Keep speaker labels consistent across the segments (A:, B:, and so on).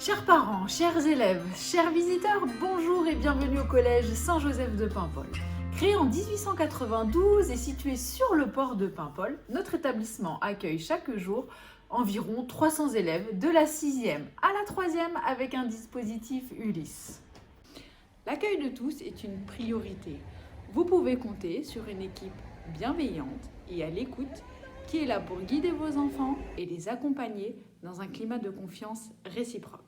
A: Chers parents, chers élèves, chers visiteurs, bonjour et bienvenue au collège Saint-Joseph de Paimpol. Créé en 1892 et situé sur le port de Paimpol, notre établissement accueille chaque jour environ 300 élèves de la 6e à la 3e avec un dispositif Ulysse. L'accueil de tous est une priorité. Vous pouvez compter sur une équipe bienveillante et à l'écoute qui est là pour guider vos enfants et les accompagner dans un climat de confiance réciproque.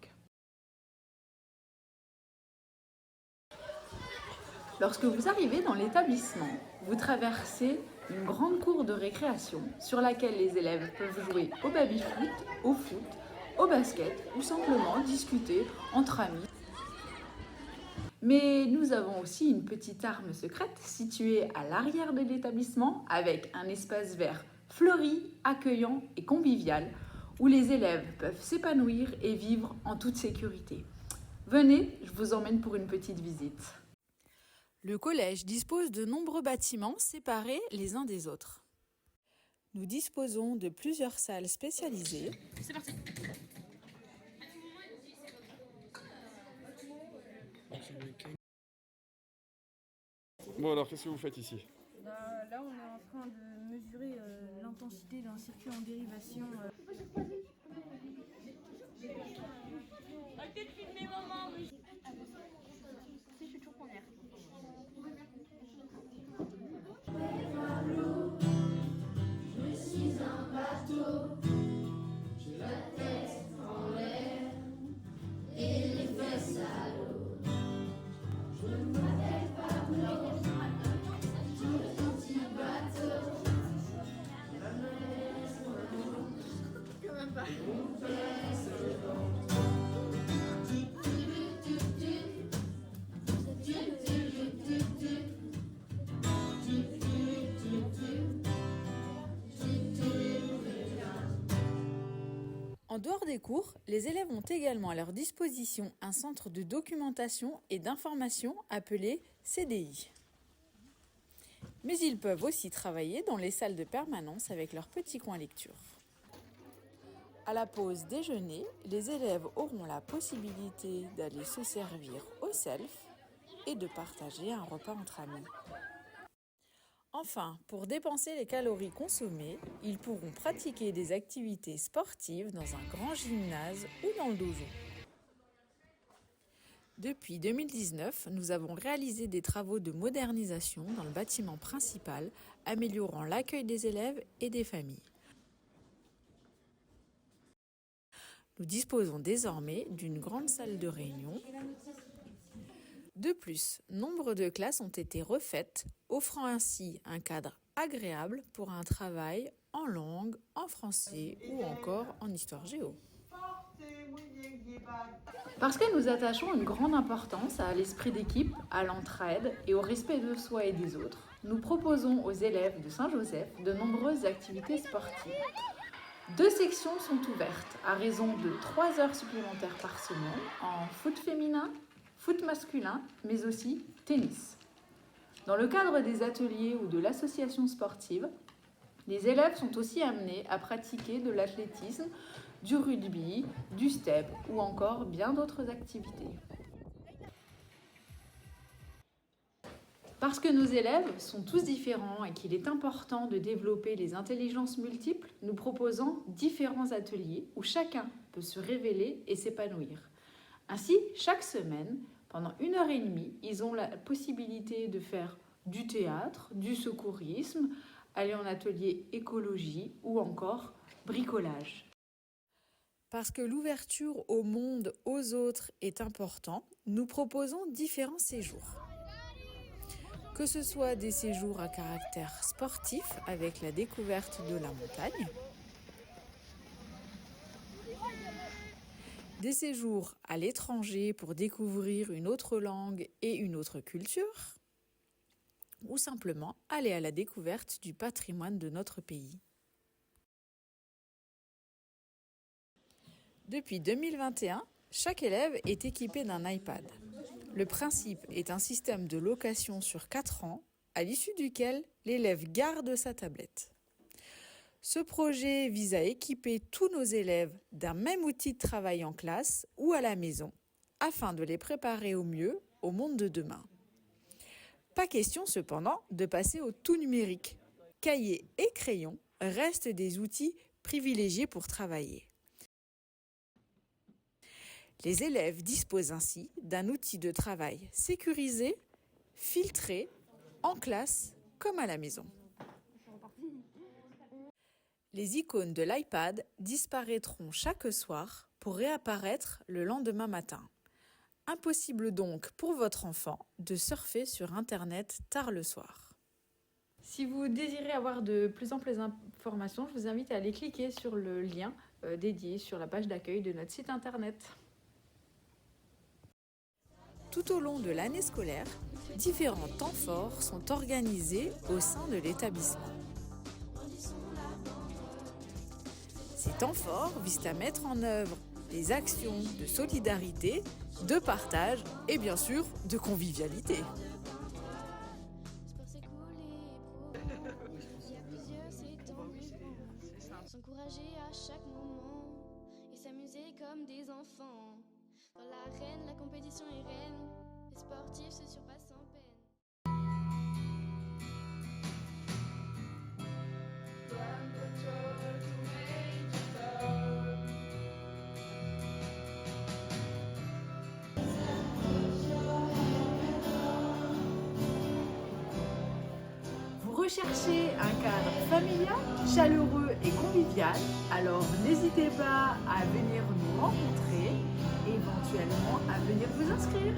A: Lorsque vous arrivez dans l'établissement, vous traversez une grande cour de récréation sur laquelle les élèves peuvent jouer au baby-foot, au foot, au basket ou simplement discuter entre amis. Mais nous avons aussi une petite arme secrète située à l'arrière de l'établissement avec un espace vert fleuri, accueillant et convivial où les élèves peuvent s'épanouir et vivre en toute sécurité. Venez, je vous emmène pour une petite visite. Le collège dispose de nombreux bâtiments séparés les uns des autres. Nous disposons de plusieurs salles spécialisées.
B: C'est parti.
C: Bon alors, qu'est-ce que vous faites ici?
D: Là, on est en train de mesurer l'intensité d'un circuit en dérivation.
B: Arrêtez de filmer maman. Je suis toujours première.
E: Je suis un bateau, j'ai la tête en l'air et les fesses à l'eau. Je ne m'appelle pas Blanc, le petit bateau. La mer, mon pèse le vent.
A: En dehors des cours, les élèves ont également à leur disposition un centre de documentation et d'information appelé CDI. Mais ils peuvent aussi travailler dans les salles de permanence avec leur petit coin lecture. À la pause déjeuner, les élèves auront la possibilité d'aller se servir au self et de partager un repas entre amis. Enfin, pour dépenser les calories consommées, ils pourront pratiquer des activités sportives dans un grand gymnase ou dans le dojo. Depuis 2019, nous avons réalisé des travaux de modernisation dans le bâtiment principal, améliorant l'accueil des élèves et des familles. Nous disposons désormais d'une grande salle de réunion. De plus, nombre de classes ont été refaites, offrant ainsi un cadre agréable pour un travail en langue, en français ou encore en histoire-géo. Parce que nous attachons une grande importance à l'esprit d'équipe, à l'entraide et au respect de soi et des autres, nous proposons aux élèves de Saint-Joseph de nombreuses activités sportives. 2 sections sont ouvertes à raison de 3 heures supplémentaires par semaine en foot féminin, foot masculin, mais aussi tennis. Dans le cadre des ateliers ou de l'association sportive, les élèves sont aussi amenés à pratiquer de l'athlétisme, du rugby, du step ou encore bien d'autres activités. Parce que nos élèves sont tous différents et qu'il est important de développer les intelligences multiples, nous proposons différents ateliers où chacun peut se révéler et s'épanouir. Ainsi, chaque semaine, pendant 1h30, ils ont la possibilité de faire du théâtre, du secourisme, aller en atelier écologie ou encore bricolage. Parce que l'ouverture au monde, aux autres est important, nous proposons différents séjours. Que ce soit des séjours à caractère sportif avec la découverte de la montagne, des séjours à l'étranger pour découvrir une autre langue et une autre culture, ou simplement aller à la découverte du patrimoine de notre pays. Depuis 2021, chaque élève est équipé d'un iPad. Le principe est un système de location sur 4 ans, à l'issue duquel l'élève garde sa tablette. Ce projet vise à équiper tous nos élèves d'un même outil de travail en classe ou à la maison, afin de les préparer au mieux au monde de demain. Pas question cependant de passer au tout numérique. Cahiers et crayons restent des outils privilégiés pour travailler. Les élèves disposent ainsi d'un outil de travail sécurisé, filtré, en classe comme à la maison. Les icônes de l'iPad disparaîtront chaque soir pour réapparaître le lendemain matin. Impossible donc pour votre enfant de surfer sur Internet tard le soir. Si vous désirez avoir de plus amples informations, je vous invite à aller cliquer sur le lien dédié sur la page d'accueil de notre site Internet. Tout au long de l'année scolaire, différents temps forts sont organisés au sein de l'établissement. Ces temps forts visent à mettre en œuvre des actions de solidarité, de partage et bien sûr de convivialité.
E: S'encourager à chaque moment et s'amuser comme des enfants. Dans l'arène, la compétition est reine, les sportifs se surpassent sans peine.
A: Vous recherchez un cadre familial, chaleureux et convivial, alors n'hésitez pas à venir nous rencontrer et éventuellement à venir vous inscrire.